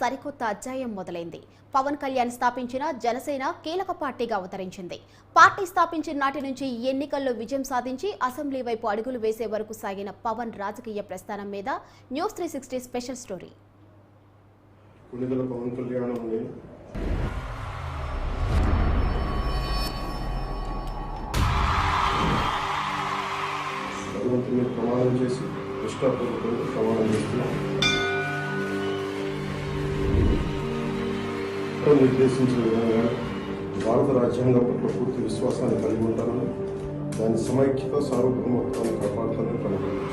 సరికొత్త అధ్యాయం మొదలైంది. పవన్ కళ్యాణ్ స్థాపించిన జనసేన కీలక పార్టీగా అవతరించింది. పార్టీ స్థాపించిన నాటి నుంచి ఎన్నికల్లో విజయం సాధించి అసెంబ్లీ వైపు అడుగులు వేసే వరకు సాగిన పవన్ రాజకీయ ప్రస్థానం మీద news 360 special story. Pawan Kalyan ప్రమాణం చేసి నిష్ఠాపూర్వకంగా ప్రమాణం చేస్తున్నాం. నిర్దేశించిన విధంగా భారత రాజ్యాంగం పట్ల పూర్తి విశ్వాసాన్ని కలిగి ఉంటానని, దాని సమైక్యత సార్వభౌమత్వాన్ని కాపాడుతానని కనుగొన్నాను.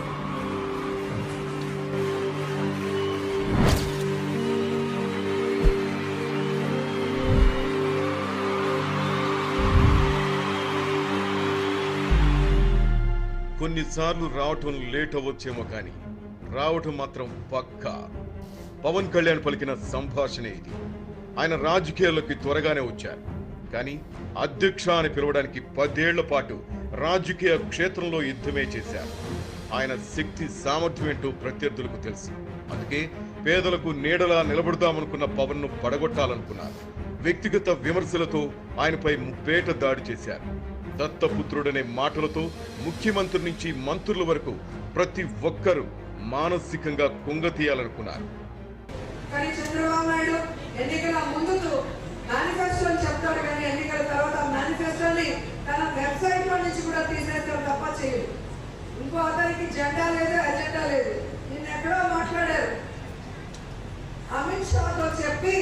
కొన్నిసార్లు రావటం లేట్ అవ్వచ్చేమో కానీ రావటం మాత్రం పక్కా. పవన్ కళ్యాణ్ పలికిన సంభాషణ ఇది. ఆయన రాజకీయాల్లోకి త్వరగానే వచ్చారు, కానీ అధ్యక్ష అని పిలవడానికి 10 ఏళ్ల పాటు రాజకీయ క్షేత్రంలో యుద్ధమే చేశారు. ఆయన శక్తి సామర్థ్యం ఏంటో ప్రత్యర్థులకు తెలుసు. అందుకే పేదలకు నీడలా నిలబడదామనుకున్న పవన్ ను పడగొట్టాలనుకున్నారు. వ్యక్తిగత విమర్శలతో ఆయనపై ముప్పేట దాడి చేశారు. దత్తపుత్రుడనే మాటలతో ముఖ్యమంత్రి నుంచి మంత్రుల వరకు ప్రతి ఒక్కరూ మానసికంగా కుంగతీయాలనుకున్నారు. కానీ చంద్రబాబు నాయుడు ఎన్నికల ముందు మేనిఫెస్టోని చెప్తాడు, కానీ ఎన్నికల తర్వాత మేనిఫెస్టోని తన వెబ్సైట్ లో నుంచి కూడా తీసేస్తారు తప్ప చేయదు. ఇంకో అతనికి జెండా లేదు, అజెండా లేదు. నిన్న ఎక్కడో మాట్లాడారు, అమిత్ షాతో చెప్పి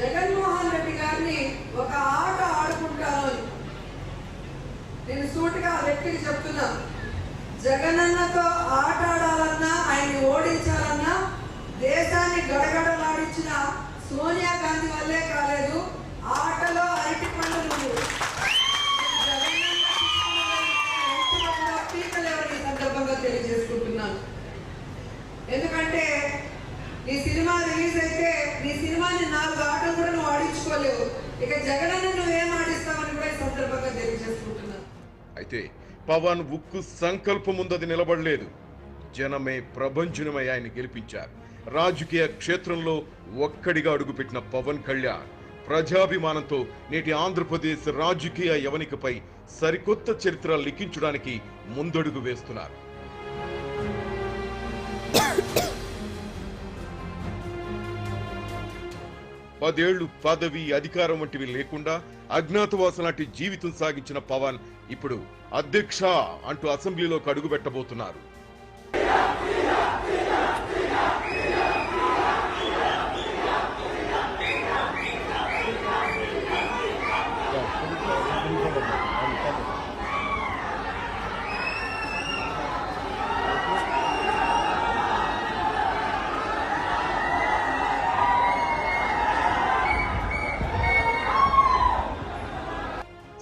జగన్మోహన్ రెడ్డి గారిని ఒక ఆట ఆడుకుంటాను. నేను సూటిగా ఆ వ్యక్తికి చెప్తున్నా, జగనన్నతో ఆట ఆడాలన్నా, ఆయన్ని ఓడించాలన్నా దేశాన్ని గడగడలాడించిన సోనియా గాంధీ వల్లే కాలేదు. ఆటలో అరటి పండుగ పీకలేవని సందర్భంగా తెలియజేసుకుంటున్నాను. ఎందుకంటే నీ సినిమా రిలీజ్ అయితే నీ సినిమాని 4 ఆటలు కూడా నువ్వు ఆడించుకోలేవు. ఇక జగనన్న నువ్వేం ఆడిస్తావని కూడా ఈ సందర్భంగా తెలియజేసుకుంటున్నాను. అయితే పవన్ ఉక్కు సంకల్పం ముందది నిలబడలేదు. జనమే ప్రభంజనమై ఆయన గెలిపించారు. రాజకీయ క్షేత్రంలో ఒక్కడిగా అడుగుపెట్టిన పవన్ కళ్యాణ్ ప్రజాభిమానంతో నేటి ఆంధ్రప్రదేశ్ రాజకీయ యవనికపై సరికొత్త చరిత్ర లిఖించడానికి ముందడుగు వేస్తున్నారు. పదేళ్లు పదవి, అధికారం వంటివి లేకుండా అజ్ఞాతవాసం లాంటి జీవితం సాగించిన పవన్ ఇప్పుడు అధ్యక్ష అంటూ అసెంబ్లీలోకి అడుగు పెట్టబోతున్నారు.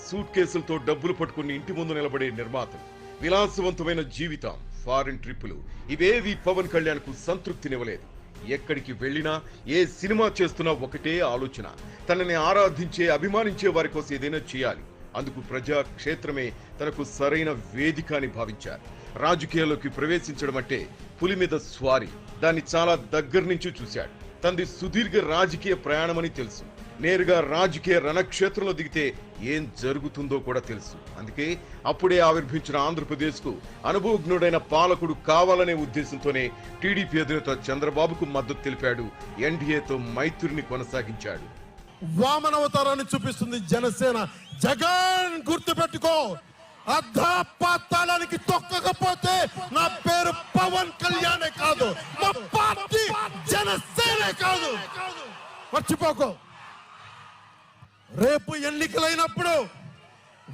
సూట్ కేసులతో డబ్బులు పట్టుకుని ఇంటి ముందు నిలబడే నిర్మాతలు, విలాసవంతమైన జీవితం, ఫారిన్ ట్రిప్పులు, ఇవేవి పవన్ కళ్యాణ్ కు సంతృప్తినివ్వలేదు. ఎక్కడికి వెళ్ళినా, ఏ సినిమా చేస్తున్నా ఒకటే ఆలోచన, తనని ఆరాధించే, అభిమానించే వారి కోసం ఏదైనా చేయాలి. అందుకు ప్రజా క్షేత్రమే తనకు సరైన వేదిక అని భావించారు. రాజకీయాల్లోకి ప్రవేశించడం అంటే పులి మీద స్వారీ. దాన్ని చాలా దగ్గర నుంచి చూశాడు. తంది సుదీర్ఘ రాజకీయ ప్రయాణమని తెలుసు. నేరుగా రాజకీయ రణక్షేత్రంలో దిగితే ఏం జరుగుతుందో కూడా తెలుసు. అందుకే అప్పుడే ఆవిర్భించిన ఆంధ్రప్రదేశ్ కు అనుభవజ్ఞుడైన పాలకుడు కావాలనే ఉద్దేశంతోనే టీడీపీ అధినేత చంద్రబాబుకు మద్దతు తెలిపాడు. ఎన్డీఏతో మైత్రిని కొనసాగించాడు. వామనవతారాన్ని చూపిస్తుంది జనసేన. జగన్ గుర్తుపెట్టుకో, అర్ధపాతాళానికి తొక్కకపోతే నా పేరు పవన్ కళ్యాణే కాదు, మా పార్టీ జనసేనే కాదు. మర్చిపోకో. రేపు ఎన్నికలైనప్పుడు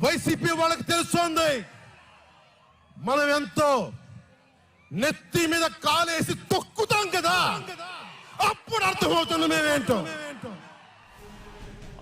వైసీపీ వాళ్ళకి తెలుస్తోంది మనం ఎంతో. నెత్తి మీద కాలేసి తొక్కుతాం కదా, అప్పుడు అర్థమవుతుంది మేమేంటో.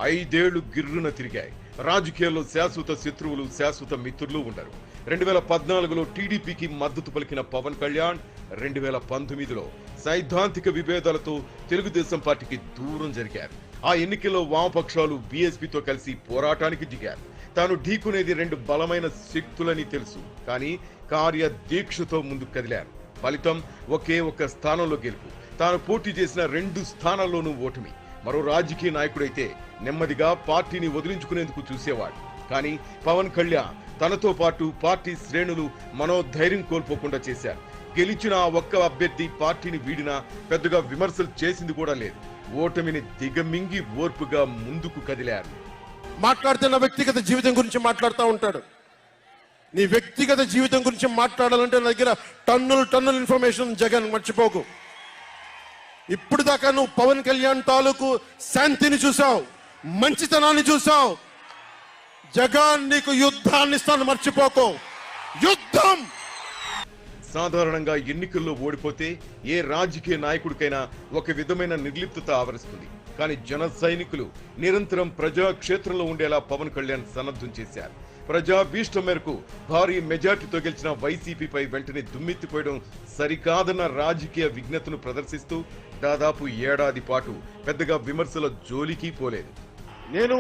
5 ఏళ్లు గిర్రున తిరిగాయి. రాజకీయాల్లో శాశ్వత శత్రువులు, శాశ్వత మిత్రులు ఉండరు. 2014లో టీడీపీకి మద్దతు పలికిన పవన్ కళ్యాణ్ 2019లో సైద్ధాంతిక విభేదాలతో తెలుగుదేశం పార్టీకి దూరం జరిగారు. ఆ ఎన్నికల్లో వామపక్షాలు బీఎస్పీతో కలిసి పోరాటానికి దిగారు. తాను ఢీకునేది 2 బలమైన శక్తులని తెలుసు, కానీ కార్యదీక్షతో ముందుకు కదిలారు. ఫలితం ఒకే ఒక స్థానంలో గెలుపు. తాను పోటీ చేసిన 2 స్థానాల్లోనూ ఓటమి. మరో రాజకీయ నాయకుడైతే నెమ్మదిగా పార్టీని వదిలించుకునేందుకు చూసేవాడు. కానీ పవన్ కళ్యాణ్ తనతో పాటు పార్టీ శ్రేణులు మనోధైర్యం కోల్పోకుండా చేశారు. గెలిచిన ఆ ఒక్క అభ్యర్థి పార్టీని వీడినా పెద్దగా విమర్శలు చేసింది కూడా లేదు. ఓటమిని దిగమింగి ఓర్పుగా ముందుకు కదిలారు. మాట్లాడితే నా వ్యక్తిగత జీవితం గురించి మాట్లాడుతూ ఉంటాడు. నీ వ్యక్తిగత జీవితం గురించి మాట్లాడాలంటే నా దగ్గర టన్నుల ఇన్ఫర్మేషన్ జగన్, మర్చిపోకు. ఇప్పుడు దాకా నువ్వు పవన్ కళ్యాణ్ తాలూకు శాంతిని చూసావు, మంచితనాన్ని చూసావు. జగన్ నీకు యుద్ధాన్ని ఇస్తాను, మర్చిపోకు. యుద్ధం. సాధారణంగా ఎన్నికల్లో ఓడిపోతే ఏ రాజకీయ నాయకుడికైనా ఒక విధమైన నిర్లిప్తత ఆవరిస్తుంది. కానీ జన సైనికులు నిరంతరం ప్రజాక్షేత్రంలో ఉండేలా పవన్ కళ్యాణ్ సన్నద్ధం చేశారు. ప్రజాభీష్టం మేరకు భారీ మెజార్టీతో గెలిచిన వైసీపీపై వెంటనే దుమ్మెత్తిపోయడం సరికాదన్న రాజకీయ విజ్ఞతను ప్రదర్శిస్తూ దాదాపు ఏడాది పాటు పెద్దగా విమర్శల జోలికి పోలేదు. నేను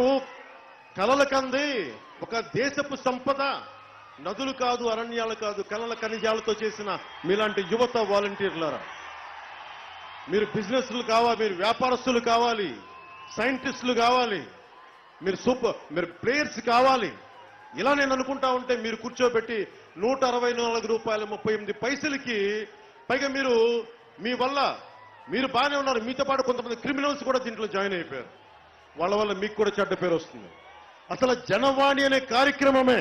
కలల కంది ఒక దేశపు సంపద, నదులు కాదు, అరణ్యాలు కాదు, కలల ఖనిజాలతో చేసిన మీలాంటి యువత వాలంటీర్లారా, మీరు బిజినెస్లు కావాలి, మీరు వ్యాపారస్తులు కావాలి, సైంటిస్టులు కావాలి, మీరు ప్లేయర్స్ కావాలి. ఇలా నేను అనుకుంటా ఉంటే మీరు కూర్చోబెట్టి 164 రూపాయల 38 పైసలకి పైగా మీ వల్ల మీరు బాగానే ఉన్నారు. మీతో పాటు కొంతమంది క్రిమినల్స్ కూడా దీంట్లో జాయిన్ అయిపోయారు. వాళ్ళ వల్ల మీకు కూడా చెడ్డ పేరు వస్తుంది. అసలు జనవాణి అనే కార్యక్రమమే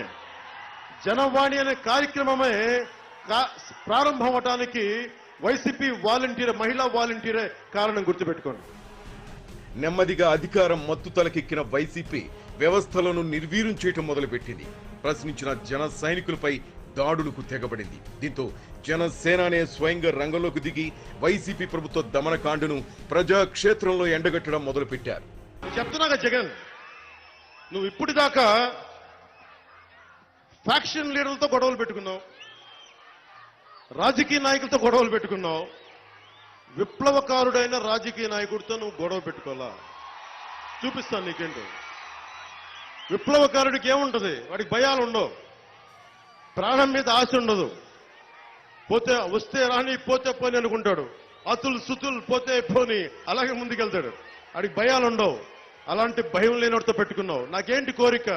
ప్రారంభం అవటానికి వైసీపీ మహిళా వాలంటీరే కారణం, గుర్తుపెట్టుకోండి. నెమ్మదిగా అధికారం మత్తు తలకెక్కిన వైసీపీ వ్యవస్థలను నిర్వీర్యం చేయటం మొదలుపెట్టింది. ప్రశ్నించిన జన సైనికులపై దాడులకు తెగబడింది. దీంతో జనసేననే స్వయంగా రంగంలోకి దిగి వైసీపీ ప్రభుత్వ దమనకాండను ప్రజాక్షేత్రంలో ఎండగట్టడం మొదలుపెట్టారు. చెప్తున్నాగా జగన్, నువ్వు ఇప్పటిదాకా ఫ్యాక్షన్ లీడర్లతో గొడవలు పెట్టుకున్నావు, రాజకీయ నాయకులతో గొడవలు పెట్టుకున్నావు. విప్లవకారుడైన రాజకీయ నాయకుడితో నువ్వు గొడవ పెట్టుకోవాలా? చూపిస్తాను నీకేంటో. విప్లవకారుడికి ఏముంటది? వాడికి భయాలు ఉండవు, ప్రాణం మీద ఆశ ఉండదు. వస్తే రాని, పోతే పోని అనుకుంటాడు. అతులు సుతులు పోతే పోని, అలాగే ముందుకెళ్తాడు. వాడికి భయాలు ఉండవు. అలాంటి భయం లేనివాడితో పెట్టుకున్నావు. నాకేంటి కోరిక?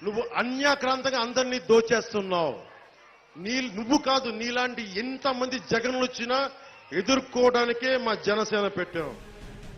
నువ్వు అన్యాక్రాంతంగా అందరినీ దోచేస్తున్నావు. నువ్వు కాదు, నీలాంటి ఎంతమంది జగన్లు వచ్చినా ఎదుర్కోవడానికే మా జనసేన పెట్టాం.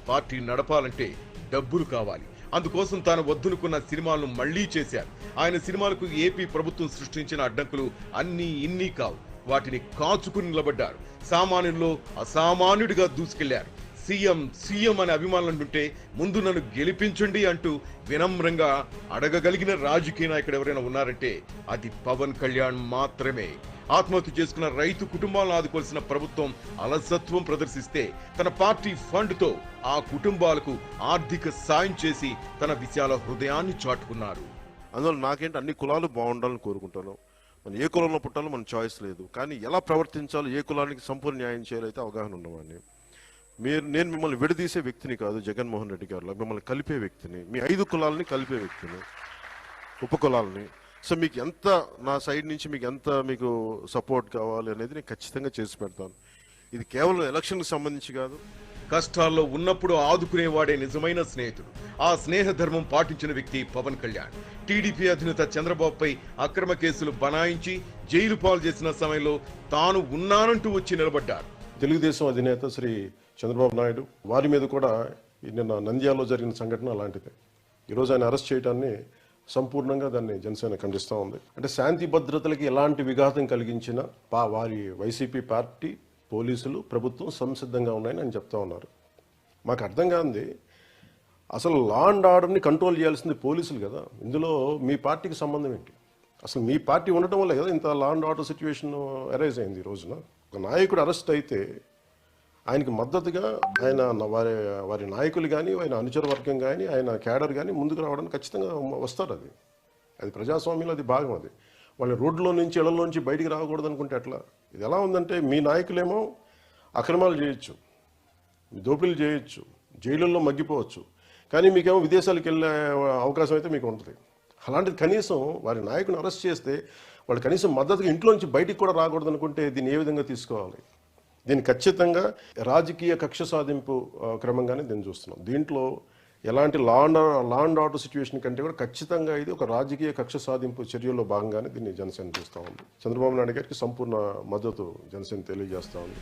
పార్టీ నడపాలంటే డబ్బులు కావాలి. అందుకోసం తాను వద్దనుకున్న సినిమాలను మళ్లీ చేశారు. ఆయన సినిమాలకు ఏపీ ప్రభుత్వం సృష్టించిన అడ్డంకులు అన్నీ ఇన్ని కావు. వాటిని కాచుకుని నిలబడ్డారు. సామాన్యుల్లో అసామాన్యుడిగా దూసుకెళ్లారు. సీఎం అనే అభిమానులుంటే ముందు నన్ను గెలిపించండి అంటూ వినమ్రంగా అడగగలిగిన రాజకీయ నాయకుడు ఎవరైనా ఉన్నారంటే అది పవన్ కళ్యాణ్ మాత్రమే. ఆత్మహత్య చేసుకున్న రైతు కుటుంబాలను ఆదుకోవాల్సిన ప్రభుత్వం అలసత్వం ప్రదర్శిస్తే తన పార్టీ ఫండ్తో ఆ కుటుంబాలకు ఆర్థిక సాయం చేసి తన విశాల హృదయాన్ని చాటుకున్నారు. అందువల్ల నాకేంటి, అన్ని కులాలు బాగుండాలని కోరుకుంటాను. మనం ఏ కులంలో పుట్టాలో మన చాయిస్ లేదు. కానీ ఎలా ప్రవర్తించాలో, ఏ కులానికి సంపూర్ణ న్యాయం చేయాలైతే అవగాహన ఉన్నవాడిని. నేను మిమ్మల్ని విడదీసే వ్యక్తిని కాదు జగన్మోహన్ రెడ్డి గారు, మిమ్మల్ని కలిపే వ్యక్తిని, మీ 5 కులాలని కలిపే వ్యక్తిని, ఉపకులాలని. సో మీకు ఎంత, నా సైడ్ నుంచి మీకు సపోర్ట్ కావాలి అనేది నేను ఖచ్చితంగా చేసి పెడతాను. ఇది కేవలం ఎలక్షన్కి సంబంధించి కాదు. కష్టాల్లో ఉన్నప్పుడు ఆదుకునేవాడే నిజమైన స్నేహితుడు. ఆ స్నేహ ధర్మం పాటించిన వ్యక్తి పవన్ కళ్యాణ్. టీడీపీ అధినేత చంద్రబాబుపై అక్రమ కేసులు బనాయించి జైలు పాలు చేసిన సమయంలో తాను ఉన్నానంటూ వచ్చి నిలబడ్డారు. తెలుగుదేశం అధినేత శ్రీ చంద్రబాబు నాయుడు వారి మీద కూడా నిన్న నంద్యాలలో జరిగిన సంఘటన అలాంటిదే. ఈరోజు ఆయన అరెస్ట్ చేయడాన్ని సంపూర్ణంగా దాన్ని జనసేన ఖండిస్తూ ఉంది. అంటే శాంతి భద్రతలకి ఎలాంటి విఘాతం కలిగించిన వారి వైసీపీ పార్టీ, పోలీసులు, ప్రభుత్వం సంసిద్ధంగా ఉన్నాయని ఆయన చెప్తా ఉన్నారు. మాకు అర్థం కాంది, అసలు లా అండ్ ఆర్డర్ని కంట్రోల్ చేయాల్సింది పోలీసులు కదా. ఇందులో మీ పార్టీకి సంబంధం ఏంటి? అసలు మీ పార్టీ ఉండటం వల్ల కదా ఇంత law and order situation arise అయింది. ఈ రోజున ఒక నాయకుడు అరెస్ట్ అయితే ఆయనకి మద్దతుగా వారి నాయకులు కానీ, ఆయన అనుచర వర్గం కానీ, ఆయన క్యాడర్ కానీ ముందుకు రావడానికి ఖచ్చితంగా వస్తారు. అది ప్రజాస్వామ్యంలో అది భాగం. అది వాళ్ళ రోడ్లో నుంచి, ఇళ్లలోంచి బయటికి రాకూడదు అనుకుంటే ఎట్లా? ఇది ఎలా ఉందంటే, మీ నాయకులేమో అక్రమాలు చేయొచ్చు, దోపిడీలు చేయొచ్చు, జైలుల్లో మగ్గిపోవచ్చు, కానీ మీకేమో విదేశాలకు వెళ్ళే అవకాశం అయితే మీకు ఉంటుంది. అలాంటిది కనీసం వారి నాయకుని అరెస్ట్ చేస్తే వాళ్ళు కనీసం మద్దతుగా ఇంట్లో నుంచి బయటికి కూడా రాకూడదు అనుకుంటే దీన్ని ఏ విధంగా తీసుకోవాలి? దీన్ని ఖచ్చితంగా రాజకీయ కక్ష సాధింపు క్రమంగానే దీన్ని చూస్తున్నాం. దీంట్లో ఎలాంటి లా అండ్ ఆర్డర్ సిచ్యువేషన్ కంటే కూడా ఖచ్చితంగా ఇది ఒక రాజకీయ కక్ష సాధింపు చర్యల్లో భాగంగానే దీన్ని జనసేన చూస్తూ ఉంది. చంద్రబాబు నాయుడు గారికి సంపూర్ణ మద్దతు జనసేన తెలియజేస్తా ఉంది.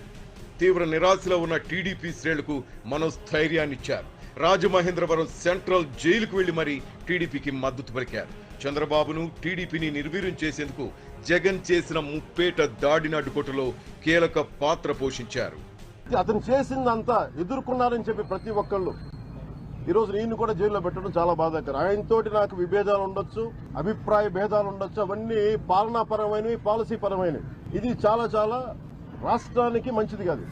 తీవ్ర నిరాశలో ఉన్న టీడీపీ శ్రేణులకు మనోస్థైర్యాన్ని ఇచ్చారు. రాజమహేంద్రవరం సెంట్రల్ జైలుకు వెళ్లి మరీ టీడీపీకి మద్దతు పలికారు. చంద్రబాబును టీడీపీని నిర్వీర్యం చేసేందుకు జగన్ చేసిన ముప్పేట దాడిని అడ్డుకోవటంలో కీలక పాత్ర పోషించారు. అతను చేసిందంతా ఎదుర్కొన్నారని చెప్పి ప్రతి ఒక్కళ్ళు ఈరోజు నేను కూడా జైల్లో పెట్టడం చాలా బాధాకరం. ఆయనతోటి నాకు విభేదాలు ఉండొచ్చు, అభిప్రాయ భేదాలు ఉండొచ్చు, అవన్నీ పాలనాపరమైనవి, పాలసీ పరమైనవి. ఇది చాలా చాలా రాష్ట్రానికి మంచిది కాదు.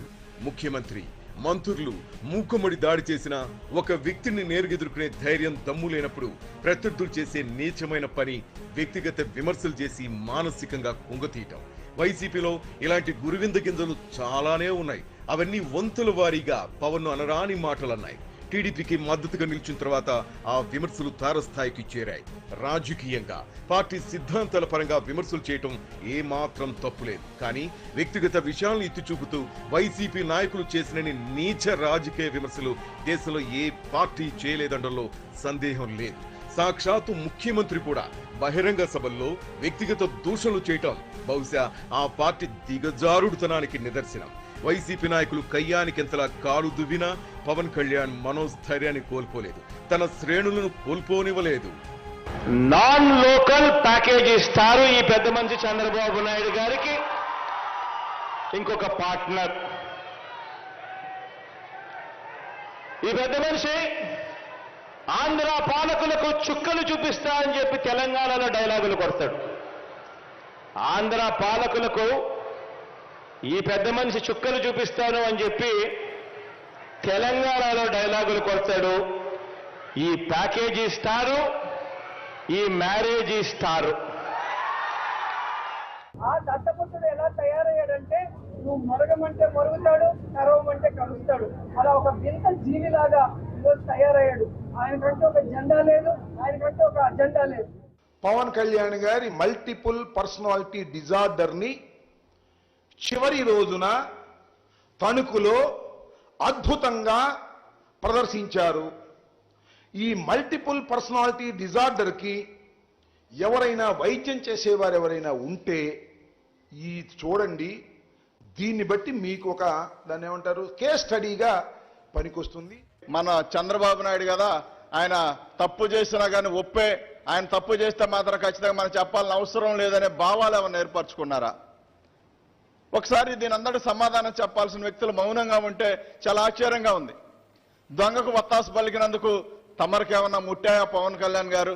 ముఖ్యమంత్రి, మంత్రులు మూకుమ్మడి దాడి చేసిన ఒక వ్యక్తిని నేరుగెదుర్కొనే ధైర్యం దమ్ము లేనప్పుడు ప్రత్యర్థులు చేసే నీచమైన పని వ్యక్తిగత విమర్శలు చేసి మానసికంగా కుంగతీయటం. వైసీపీలో ఇలాంటి గురువింద గింజలు చాలానే ఉన్నాయి. అవన్నీ వంతుల వారీగా పవన్ను అనరాని మాటలన్నాయి. టీడీపీకి మద్దతుగా నిలిచిన తర్వాత ఆ విమర్శలు తారస్థాయికి చేరాయి. రాజకీయంగా పార్టీ సిద్ధాంతాల పరంగా విమర్శలు చేయటం ఏమాత్రం తప్పులేదు. కానీ వ్యక్తిగత విషయాలను ఎత్తి చూపుతూ వైసీపీ నాయకులు చేసిన నీచ రాజకీయ విమర్శలు దేశంలో ఏ పార్టీ చేయలేదండంలో సందేహం లేదు. సాక్షాత్తు ముఖ్యమంత్రి కూడా బహిరంగ సభల్లో వ్యక్తిగత దూషణలు చేయటం బహుశా ఆ పార్టీ దిగజారుడుతనానికి నిదర్శనం. వైసీపీ నాయకులు కయ్యానికి ఎంతలా కాలు దువ్వినా పవన్ కళ్యాణ్ మనోస్థైర్యాన్ని కోల్పోలేదు, తన శ్రేణులను కోల్పోనివ్వలేదు. నాన్ లోకల్ ప్యాకేజ్ ఇస్తారు ఈ పెద్ద మనిషి చంద్రబాబు నాయుడు గారికి. ఇంకొక పార్ట్నర్ ఈ పెద్ద మనిషి ఆంధ్ర పాలకులకు చుక్కలు చూపిస్తా అని చెప్పి తెలంగాణలో డైలాగులు కొడతాడు. ఆంధ్ర పాలకులకు ఈ పెద్ద మనిషి చుక్కలు చూపిస్తాను అని చెప్పి తెలంగాణలో డైలాగులు కొడతాడు. ఈ ప్యాకేజీ ఇస్తారు, ఈ మ్యారేజ్ ఇస్తారు. ఆ దత్తపుత్రుడు ఎలా తయారయ్యాడంటే నువ్వు మొరగమంటే మొరుగుతాడు, కరవమంటే కలుస్తాడు. అలా ఒక వింత జీవిలాగా ఈరోజు తయారయ్యాడు. ఆయనకంటే ఒక జెండా లేదు, ఆయనకంటే ఒక అజెండా లేదు. పవన్ కళ్యాణ్ గారి మల్టిపుల్ పర్సనాలిటీ డిజార్డర్ ని చివరి రోజున తణుకులో అద్భుతంగా ప్రదర్శించారు. ఈ మల్టిపుల్ పర్సనాలిటీ డిజార్డర్ కి ఎవరైనా వైద్యం చేసేవారు ఎవరైనా ఉంటే ఈ చూడండి, దీన్ని బట్టి మీకు ఒక దాన్ని ఏమంటారు కేస్ స్టడీగా పనికొస్తుంది. మన చంద్రబాబు నాయుడు కదా, ఆయన తప్పు చేసినా కానీ ఒప్పే, ఆయన తప్పు చేస్తే మాత్రం ఖచ్చితంగా మనం చెప్పాలని అవసరం లేదనే భావాలు ఏమైనా ఏర్పరచుకున్నారా? ఒకసారి దీని అందరూ సమాధానం చెప్పాల్సిన వ్యక్తులు మౌనంగా ఉంటే చాలా ఆశ్చర్యంగా ఉంది. దొంగకు వత్తాసు పలికినందుకు తమరికేమన్నా ముట్టాయా పవన్ కళ్యాణ్ గారు?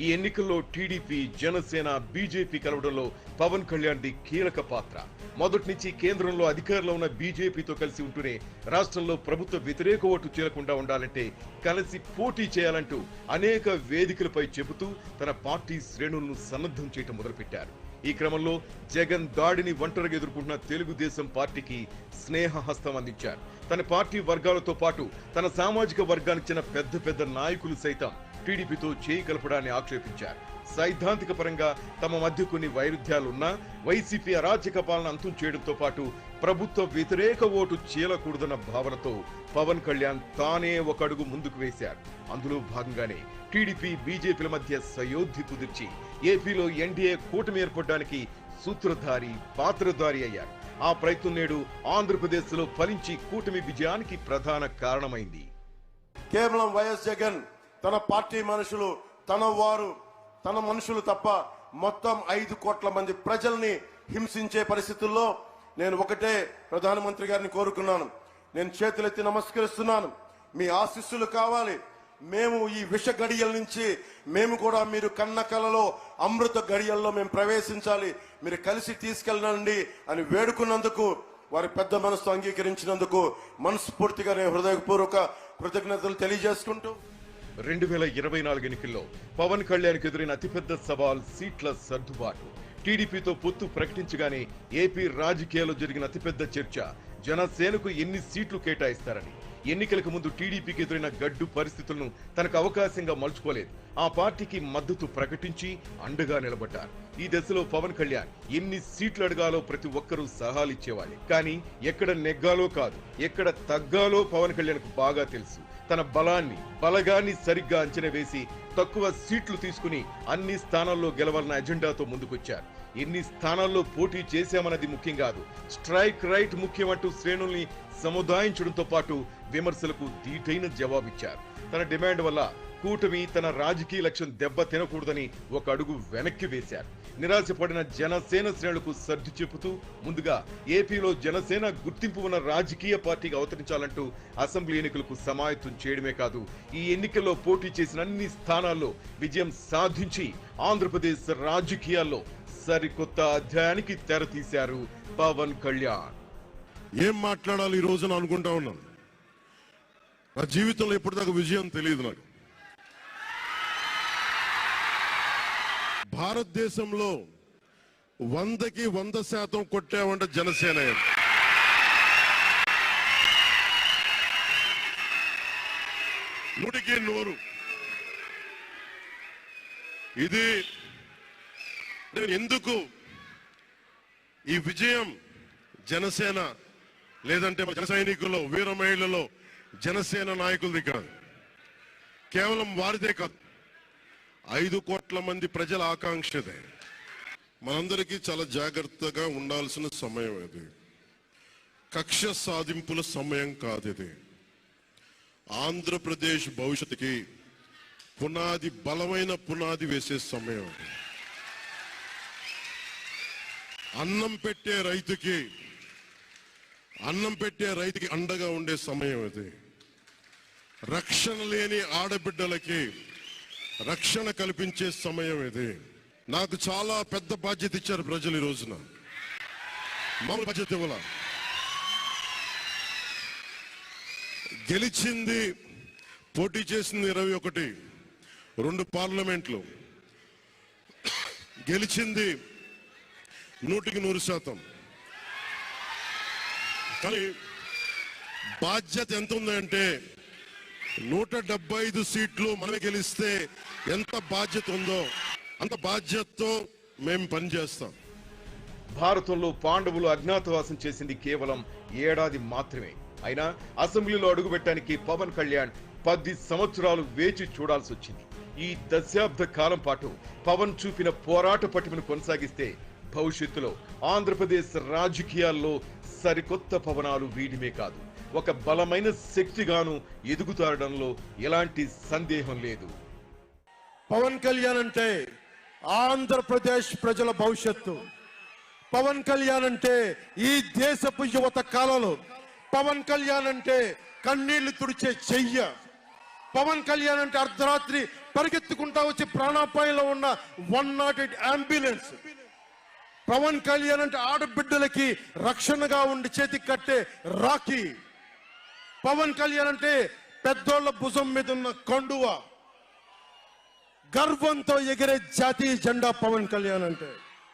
ఈ ఎన్నికల్లో టీడీపీ, జనసేన, బీజేపీ కలవడంలో పవన్ కళ్యాణ్ది కీలక పాత్ర. మొదటి నుంచి కేంద్రంలో అధికారంలో ఉన్న బీజేపీతో కలిసి ఉంటూనే రాష్ట్రంలో ప్రభుత్వ వ్యతిరేక ఓటు చేరకుండా ఉండాలంటే కలిసి పోటీ చేయాలంటూ అనేక వేదికలపై చెబుతూ తన పార్టీ శ్రేణులను సన్నద్ధం చేయటం మొదలుపెట్టారు. ఈ క్రమంలో జగన్ దాడిని ఒంటరిగా ఎదుర్కొంటున్న తెలుగుదేశం పార్టీకి స్నేహహస్తం అందించారు. తన పార్టీ వర్గాలతో పాటు తన సామాజిక వర్గానికి చెందిన పెద్ద పెద్ద నాయకులు సైతం టీడీపీతో చేయి కలపడాన్ని ఆక్షేపించారు. సైద్ధాంతిక పరంగా తమ మధ్య కొన్ని వైరుధ్యాలున్నా వైసీపీ అరాచక పాలన అంతం చేయడంతో పాటు ప్రభుత్వ వ్యతిరేక ఓటు చీలకూడదన్న భావనతో పవన్ కళ్యాణ్ తానే ఒక అడుగు ముందుకు వేశారు. అందులో భాగంగానే టీడీపీ, బీజేపీల మధ్య సయోధ్య కుదిర్చి ఏపీలో ఎన్డీఏ కూటమి ఏర్పడడానికి సూత్రధారి, పాత్రధారి అయ్యారు. ఆ ప్రయత్నం నేడు ఆంధ్రప్రదేశ్ లో ఫలించి కూటమి విజయానికి ప్రధాన కారణమైంది. కేవలం వైఎస్ జగన్ తన పార్టీ మనుషులు, తన వారు, తన మనుషులు తప్ప మొత్తం 5 కోట్ల మంది ప్రజల్ని హింసించే పరిస్థితుల్లో నేను ఒకటే ప్రధానమంత్రి గారిని కోరుకున్నాను. నేను చేతులెత్తి నమస్కరిస్తున్నాను. మీ ఆశీస్సులు కావాలి. మేము ఈ విష గడియల నుంచి మేము కూడా మీరు కన్న కలలో అమృత గడియల్లో మేము ప్రవేశించాలి, మీరు కలిసి తీసుకెళ్ళండి అని వేడుకున్నందుకు, వారి పెద్ద మనసుతో అంగీకరించినందుకు మనస్ఫూర్తిగా నేను హృదయపూర్వక కృతజ్ఞతలు తెలియజేసుకుంటూ 2024 ఎన్నికల్లో పవన్ కళ్యాణ్ ఎదురైన అతిపెద్ద సవాల్ సీట్ల సర్దుబాటు. టీడీపీతో పొత్తు ప్రకటించగానే ఏపీ రాజకీయాల్లో జరిగిన అతిపెద్ద చర్చ జనసేనకు ఎన్ని సీట్లు కేటాయిస్తారని. ఎన్నికలకు ముందు టీడీపీకి ఎదురైన గడ్డు పరిస్థితులను తనకు అవకాశంగా మలుచుకోలేదు. ఆ పార్టీకి మద్దతు ప్రకటించి అండగా నిలబడ్డారు. ఈ దశలో పవన్ కళ్యాణ్ ఎన్ని సీట్లు అడగాలో ప్రతి ఒక్కరూ సలహాలిచ్చేవాళ్లే. కానీ ఎక్కడ నెగ్గాలో కాదు, ఎక్కడ తగ్గాలో పవన్ కళ్యాణ్ కు బాగా తెలుసు. తన బలగాన్ని సరిగ్గా అంచనా వేసి తక్కువ సీట్లు తీసుకుని అన్ని స్థానాల్లో గెలవాలన్న ఎజెండాతో ముందుకొచ్చారు. ఎన్ని స్థానాల్లో పోటీ చేశామన్నది ముఖ్యం కాదు, స్ట్రైక్ రైట్ ముఖ్యం అంటూ శ్రేణుల్ని సముదాయించడంతో పాటు విమర్శలకు ధీటైన జవాబిచ్చారు. తన డిమాండ్ వల్ల కూటమి తన రాజకీయ లక్ష్యం దెబ్బ తినకూడదని ఒక అడుగు వెనక్కి వేశారు. నిరాశపడిన జనసేన శ్రేణులకు సర్ది చెబుతూ ముందుగా ఏపీలో జనసేన గుర్తింపు ఉన్న రాజకీయ పార్టీగా అవతరించాలంటూ అసెంబ్లీ ఎన్నికలకు సమాయత్తం చేయడమే కాదు, ఈ ఎన్నికల్లో పోటీ చేసిన అన్ని స్థానాల్లో విజయం సాధించి ఆంధ్రప్రదేశ్ రాజకీయాల్లో సరికొత్త అధ్యాయానికి తెరతీశారు పవన్ కళ్యాణ్. ఏం మాట్లాడాలి ఈ రోజున అనుకుంటా ఉన్నాను. నా జీవితంలో ఎప్పటిదాకా విజయం తెలియదు నాకు. భారతదేశంలో 100కి 100% కొట్టామంటే జనసేన. 100కి 100. ఇది ఎందుకు ఈ విజయం జనసేన లేదంటే జన సైనికుల్లో వీర మహిళల్లో జనసేన నాయకులది కాదు, కేవలం వారిదే కాదు, 5 కోట్ల మంది ప్రజల ఆకాంక్షదే. మనందరికీ చాలా జాగ్రత్తగా ఉండాల్సిన సమయం ఇది. కక్ష సాధింపుల సమయం కాదు ఇది. ఆంధ్రప్రదేశ్ భవిష్యత్తుకి పునాది, బలమైన పునాది వేసే సమయం. అన్నం పెట్టే రైతుకి అండగా ఉండే సమయం ఇది. రక్షణ లేని ఆడబిడ్డలకి రక్షణ కల్పించే సమయం ఇది. నాకు చాలా పెద్ద బాధ్యత ఇచ్చారు ప్రజలు ఈ రోజున. మామూలు బాధ్యత ఇవ్వాల. గెలిచింది, పోటీ చేసింది 21, 2 పార్లమెంట్లు గెలిచింది 100కి 100%. కానీ బాధ్యత ఎంత ఉందంటే 175 సీట్లు మనం గెలిస్తే ఎంత బాధ్యత ఉందో అంత బాధ్యతతో మేము పనిచేస్తాం. భారతంలో పాండవులు అజ్ఞాతవాసం చేసింది కేవలం 1 ఏడాది మాత్రమే. అయినా అసెంబ్లీలో అడుగుపెట్టడానికి పవన్ కళ్యాణ్ 10 సంవత్సరాలు వేచి చూడాల్సి వచ్చింది. ఈ దశాబ్ద కాలం పాటు పవన్ చూపిన పోరాట పటిమను కొనసాగిస్తే భవిష్యత్తులో ఆంధ్రప్రదేశ్ రాజకీయాల్లో సరికొత్త పవనాలు వీడమే కాదు, ఒక బలమైన శక్తిగాను ఎదుగుతాడడంలో ఎలాంటి సందేహం లేదు. పవన్ కళ్యాణ్ అంటే ఆంధ్రప్రదేశ్ ప్రజల భవిష్యత్తు. పవన్ కళ్యాణ్ అంటే ఈ దేశపు యువత కాలంలో. పవన్ కళ్యాణ్ అంటే కన్నీళ్లు తుడిచే చెయ్య. పవన్ కళ్యాణ్ అంటే అర్ధరాత్రి పరిగెత్తుకుంటా వచ్చి ప్రాణాపాయంలో ఉన్న 108 అంబులెన్స్. పవన్ కళ్యాణ్ అంటే ఆడబిడ్డలకి రక్షణగా ఉండి చేతికి కట్టే రాఖీ. పవన్ కళ్యాణ్ అంటే పెద్దోళ్ల భుజం మీద ఉన్న కండువా. గర్వంతో ఎగిరే జాతీయ జెండా పవన్ కళ్యాణ్ అంటే.